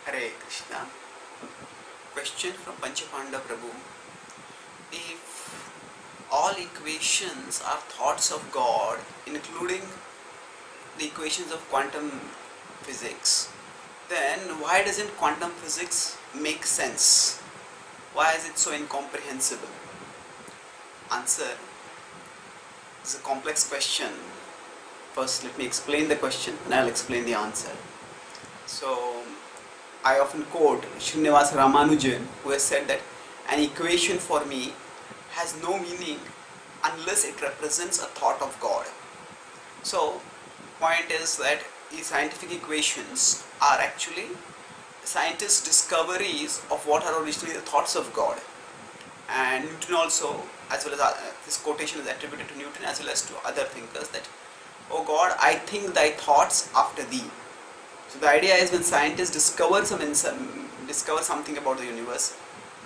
Hare Krishna. Question from Panchapanda Prabhu. If all equations are thoughts of God, including the equations of quantum physics, then why doesn't quantum physics make sense? Why is it so incomprehensible? Answer. It's a complex question. First, let me explain the question and I'll explain the answer. So, I often quote Srinivasa Ramanujan, who has said that an equation for me has no meaning unless it represents a thought of God. So, point is that these scientific equations are actually scientists' discoveries of what are originally the thoughts of God. And Newton also, as well as this quotation is attributed to Newton as well as to other thinkers, that, "Oh God, I think thy thoughts after thee." So the idea is when scientists discover something about the universe,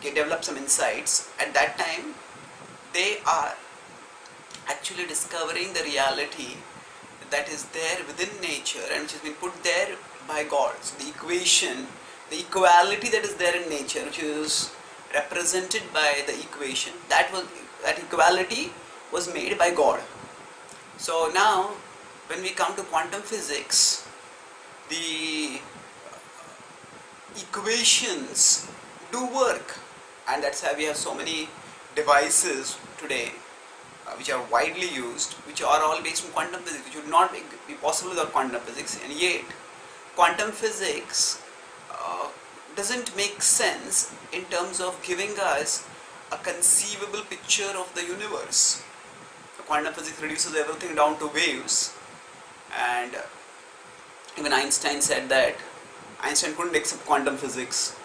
develop some insights, at that time they are actually discovering the reality that is there within nature and which has been put there by God. So the equation, the equality that is there in nature, which is represented by the equation, that equality was made by God. So now when we come to quantum physics, the equations do work, and that's why we have so many devices today which are widely used, which are all based on quantum physics, which would not be possible without quantum physics. And yet quantum physics doesn't make sense in terms of giving us a conceivable picture of the universe. So quantum physics reduces everything down to waves, and even Einstein said that Einstein couldn't accept quantum physics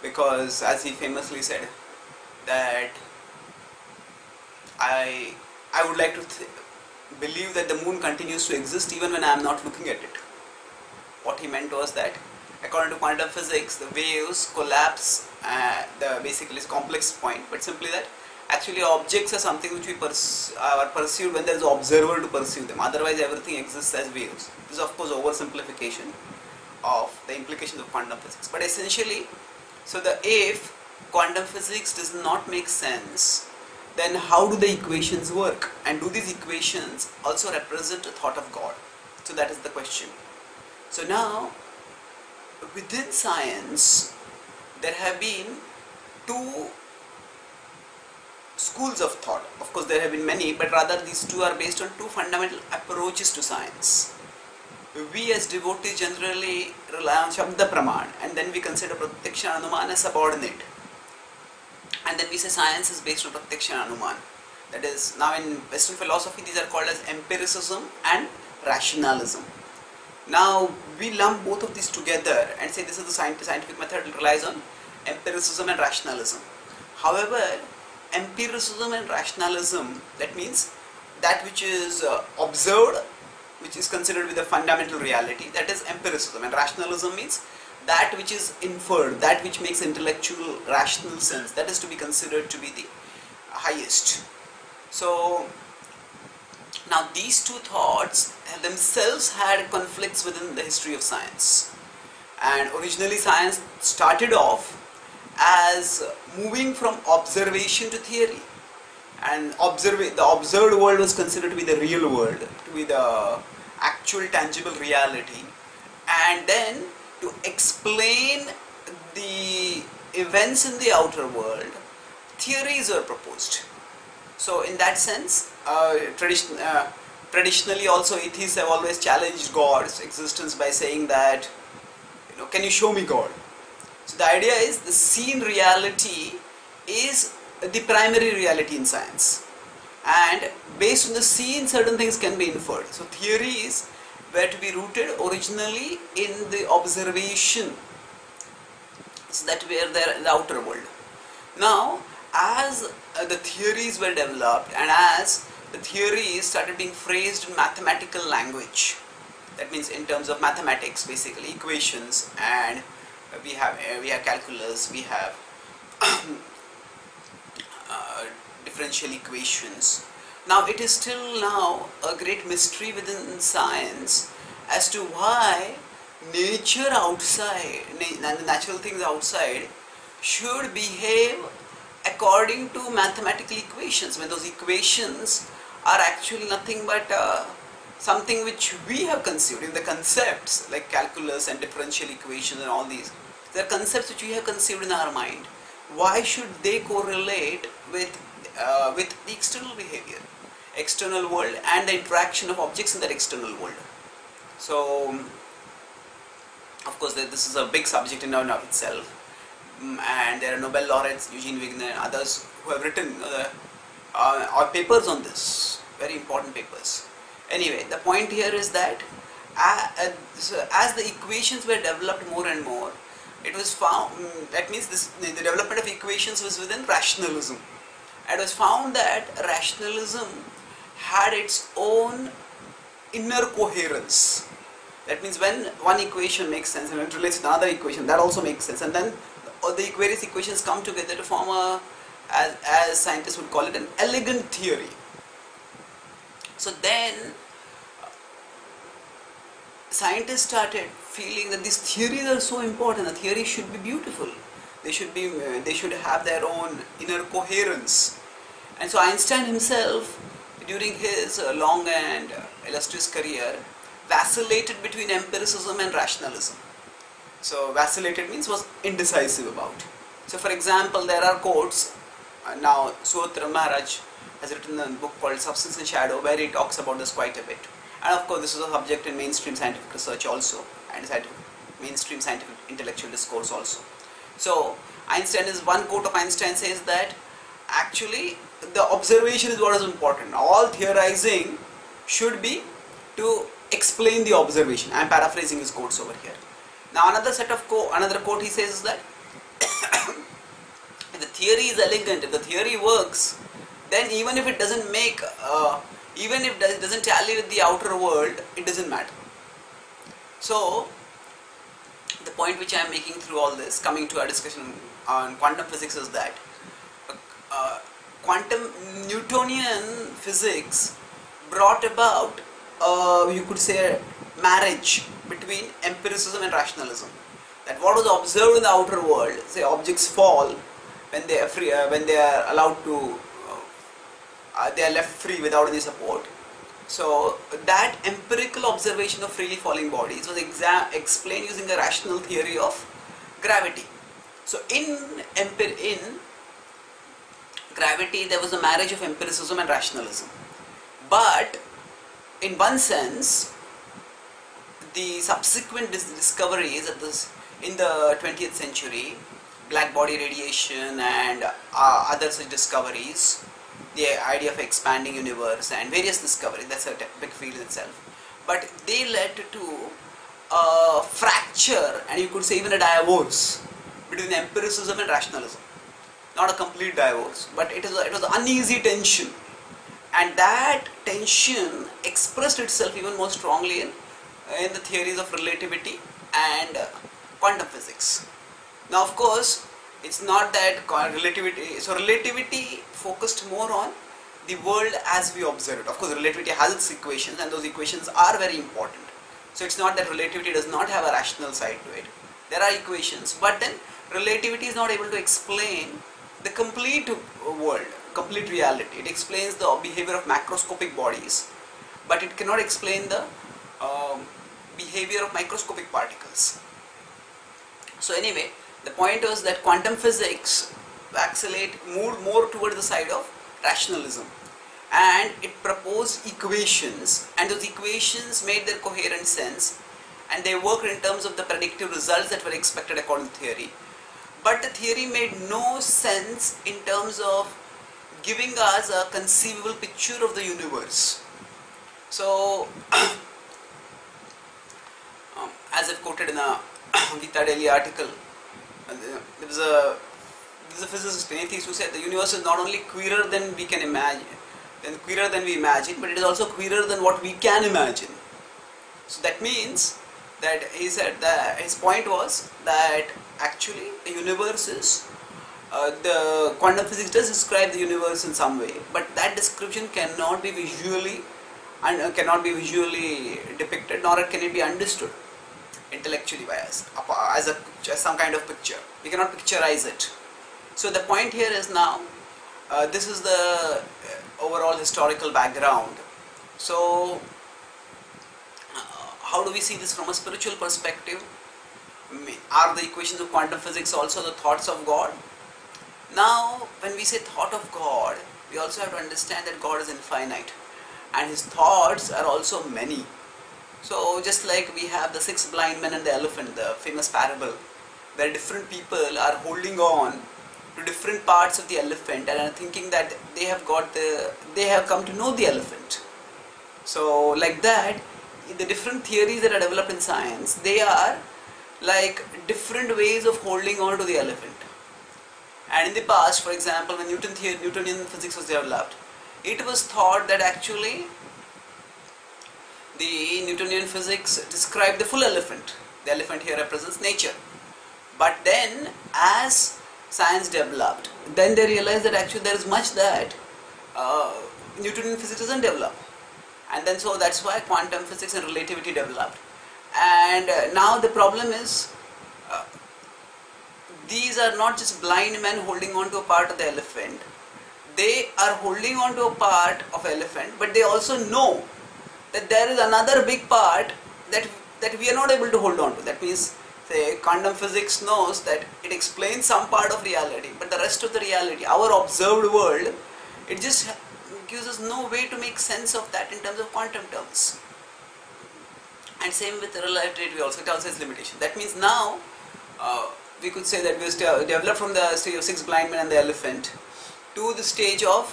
because, as he famously said, that I would like to believe that the moon continues to exist even when I am not looking at it. What he meant was that according to quantum physics, the waves collapse, basically it's a complex point, but simply that actually objects are something which we are perceived when there is an observer to perceive them. Otherwise everything exists as waves. This is of course oversimplification of the implications of quantum physics. But essentially, so if quantum physics does not make sense, then how do the equations work? And do these equations also represent a thought of God? So that is the question. So now, within science, there have been two schools of thought. Of course there have been many, but rather these two are based on two fundamental approaches to science. We as devotees generally rely on Shabda Praman, and then we consider Pratyaksha and Anuman as subordinate. And then we say science is based on Pratyaksha and Anuman. That is, now in Western philosophy these are called as empiricism and rationalism. Now we lump both of these together and say this is the scientific method that relies on empiricism and rationalism. However, empiricism and rationalism, that means that which is observed, which is considered with a fundamental reality, that is empiricism, and rationalism means that which is inferred, that which makes intellectual rational sense, that is to be considered to be the highest. So now these two thoughts themselves had conflicts within the history of science, and originally science started off as moving from observation to theory, and the observed world was considered to be the real world, to be the actual tangible reality, and then to explain the events in the outer world, theories were proposed. So in that sense, traditionally also atheists have always challenged God's existence by saying that, can you show me God? So the idea is the seen reality is the primary reality in science, and based on the seen certain things can be inferred. So theories were to be rooted originally in the observation, so that were there in the outer world. Now as the theories were developed and as the theories started being phrased in mathematical language, that means in terms of mathematics, basically equations, and we have calculus, we have differential equations. Now it is still now a great mystery within science as to why nature outside, the natural things outside should behave according to mathematical equations, when those equations are actually nothing but something which we have conceived in the concepts like calculus and differential equations and all these. They are concepts which we have conceived in our mind. Why should they correlate with the external behavior, external world, and the interaction of objects in that external world? So, of course, this is a big subject in and of itself, and there are Nobel laureates, Eugene Wigner and others, who have written papers on this, very important papers. Anyway, the point here is that as the equations were developed more and more, it was found, that means the development of equations was within rationalism. It was found that rationalism had its own inner coherence. That means when one equation makes sense and it relates to another equation, that also makes sense, and then the various equations come together to form a, as scientists would call it, an elegant theory. So then scientists started feeling that these theories are so important. The theories should be beautiful. They should have their own inner coherence. And so Einstein himself, during his long and illustrious career, vacillated between empiricism and rationalism. So vacillated means was indecisive about. So for example, there are quotes. Now Suhotra Maharaj has written a book called Substance and Shadow, where he talks about this quite a bit. And of course, this is a subject in mainstream scientific research also, and mainstream scientific intellectual discourse also. So one quote of Einstein says that actually the observation is what is important. All theorizing should be to explain the observation. I am paraphrasing his quotes over here. Now another quote he says is that if the theory is elegant, if the theory works, then even if it doesn't make, even if it doesn't tally with the outer world, it doesn't matter. So the point which I am making through all this, coming to our discussion on quantum physics, is that quantum Newtonian physics brought about, you could say, marriage between empiricism and rationalism. That what was observed in the outer world, say objects fall when they are free, when they are allowed to, they are left free without any support. So that empirical observation of freely falling bodies was explained using a rational theory of gravity. So in gravity there was a marriage of empiricism and rationalism. But in one sense, the subsequent discoveries in the 20th century, black body radiation and other such discoveries, the idea of expanding universe and various discoveries, that's a big field itself, but they led to a fracture, and you could say even a divorce between empiricism and rationalism. Not a complete divorce, but it was an uneasy tension, and that tension expressed itself even more strongly in the theories of relativity and quantum physics. Now of course, it's not that relativity focused more on the world as we observe it. Of course, relativity has its equations, and those equations are very important. So it's not that relativity does not have a rational side to it. There are equations, but then relativity is not able to explain the complete world, complete reality. It explains the behavior of macroscopic bodies, but it cannot explain the behavior of microscopic particles. So anyway, the point was that quantum physics moved more towards the side of rationalism, and it proposed equations, and those equations made their coherent sense, and they worked in terms of the predictive results that were expected according to theory. But the theory made no sense in terms of giving us a conceivable picture of the universe. So as I've quoted in a Gita daily article, there was a physicist, an atheist, who said the universe is not only queerer than we can imagine, but it is also queerer than what we can imagine. So that means that he said that his point was that actually the universe is, the quantum physics does describe the universe in some way, but that description cannot be visually depicted, nor can it be understood. intellectually by us as some kind of picture. We cannot picturize it. So the point here is now, this is the overall historical background. So how do we see this from a spiritual perspective? Are the equations of quantum physics also the thoughts of God? Now, when we say thought of God, we also have to understand that God is infinite and His thoughts are also many. So just like we have the 6 blind men and the elephant, the famous parable, where different people are holding on to different parts of the elephant and are thinking that they have come to know the elephant. So like that, the different theories that are developed in science, they are like different ways of holding on to the elephant. And in the past, for example, when Newtonian physics was developed, it was thought that actually the Newtonian physics described the full elephant. The elephant here represents nature. But then, as science developed, then they realized that actually there is much that Newtonian physics doesn't develop. And then so that's why quantum physics and relativity developed. And now the problem is, these are not just blind men holding on to a part of the elephant. They are holding on to a part of elephant, but they also know that there is another big part that we are not able to hold on to. That means, say, quantum physics knows that it explains some part of reality, but the rest of the reality, our observed world, it just gives us no way to make sense of that in terms of quantum terms. And same with the relativity also, it also has limitation. That means now, we could say that we developed from the stage of 6 blind men and the elephant to the stage of,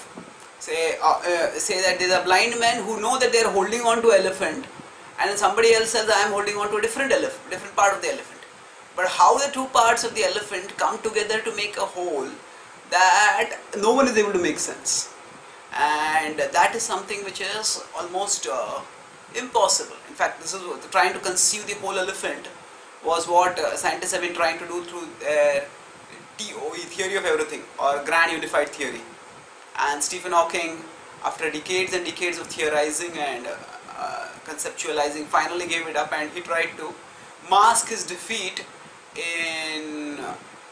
say that there are blind men who know that they are holding on to elephant, and then somebody else says I am holding on to a different part of the elephant. But how the two parts of the elephant come together to make a whole, that no one is able to make sense. And that is something which is almost impossible. In fact, this is trying to conceive the whole elephant was what scientists have been trying to do through their TOE, theory of everything, or grand unified theory. And Stephen Hawking, after decades and decades of theorizing and conceptualizing, finally gave it up, and he tried to mask his defeat in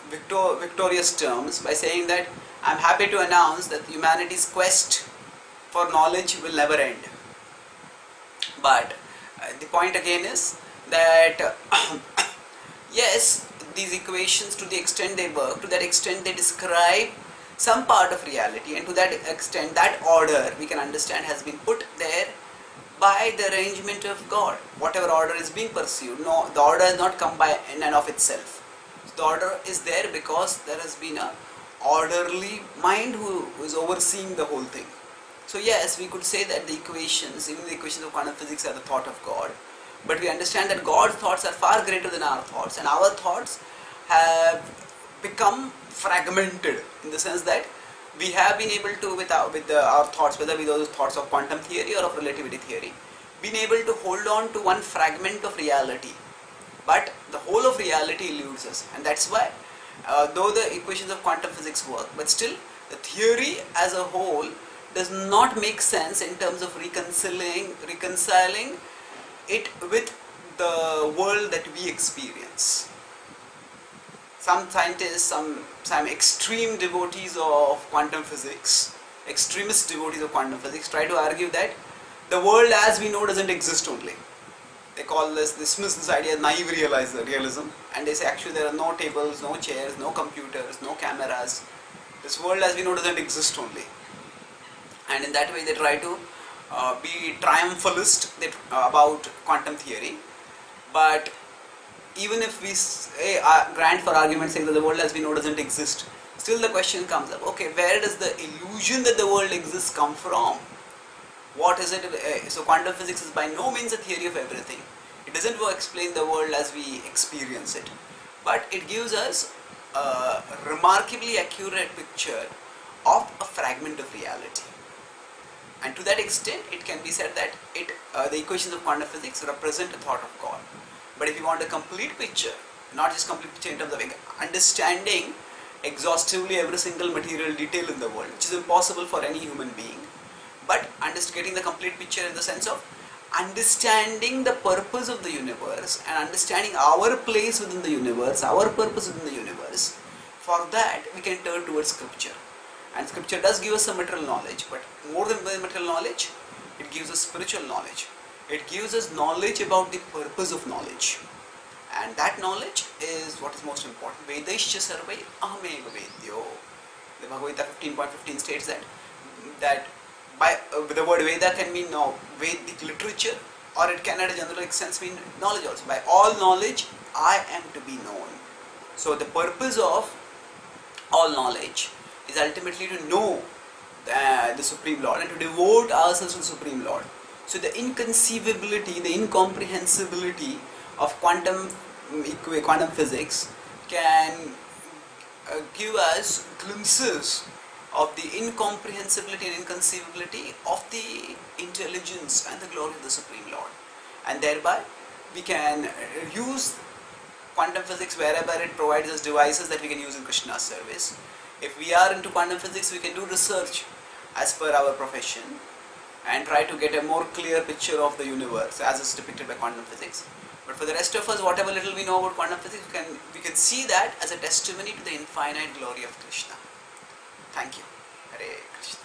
victorious terms by saying that I am happy to announce that humanity's quest for knowledge will never end. But the point again is that yes, these equations, to the extent they work, to that extent they describe some part of reality, and to that extent that order we can understand has been put there by the arrangement of God. Whatever order is being pursued, no, the order has not come by in and of itself. So the order is there because there has been a orderly mind who is overseeing the whole thing. So yes, we could say that the equations, even the equations of quantum physics, are the thought of God. But we understand that God's thoughts are far greater than our thoughts, and our thoughts have become fragmented in the sense that we have been able to, with our thoughts, whether with those thoughts of quantum theory or of relativity theory, been able to hold on to one fragment of reality. But the whole of reality eludes us, and that's why, though the equations of quantum physics work, but still the theory as a whole does not make sense in terms of reconciling it with the world that we experience. Some scientists, some extreme devotees of quantum physics, extremist devotees of quantum physics, try to argue that the world as we know doesn't exist only. They dismiss this idea as naive realism, and they say actually there are no tables, no chairs, no computers, no cameras. This world as we know doesn't exist only. And in that way they try to be triumphalist about quantum theory. But even if we say, grant for argument's sake that the world as we know doesn't exist, still the question comes up, okay, where does the illusion that the world exists come from? What is it? So quantum physics is by no means a theory of everything. It doesn't explain the world as we experience it, but it gives us a remarkably accurate picture of a fragment of reality. And to that extent, it can be said that the equations of quantum physics represent a thought of God. But if you want a complete picture, not just complete picture in terms of understanding exhaustively every single material detail in the world, which is impossible for any human being, but getting the complete picture in the sense of understanding the purpose of the universe and understanding our place within the universe, our purpose within the universe, for that we can turn towards scripture. And scripture does give us some material knowledge, but more than material knowledge, it gives us spiritual knowledge. It gives us knowledge about the purpose of knowledge. And that knowledge is what is most important. Vedaischa sarvai ahameva vedyo. The Bhagavad 15.15 states that by the word Veda can mean Vedic literature, or it can at a general sense mean knowledge also. By all knowledge, I am to be known. So the purpose of all knowledge is ultimately to know the Supreme Lord and to devote ourselves to the Supreme Lord. So the inconceivability, the incomprehensibility of quantum physics can give us glimpses of the incomprehensibility and inconceivability of the intelligence and the glory of the Supreme Lord. And thereby we can use quantum physics wherever it provides us devices that we can use in Krishna's service. If we are into quantum physics, we can do research as per our profession and try to get a more clear picture of the universe as is depicted by quantum physics. But for the rest of us, whatever little we know about quantum physics, we can see that as a testimony to the infinite glory of Krishna. Thank you. Hare Krishna.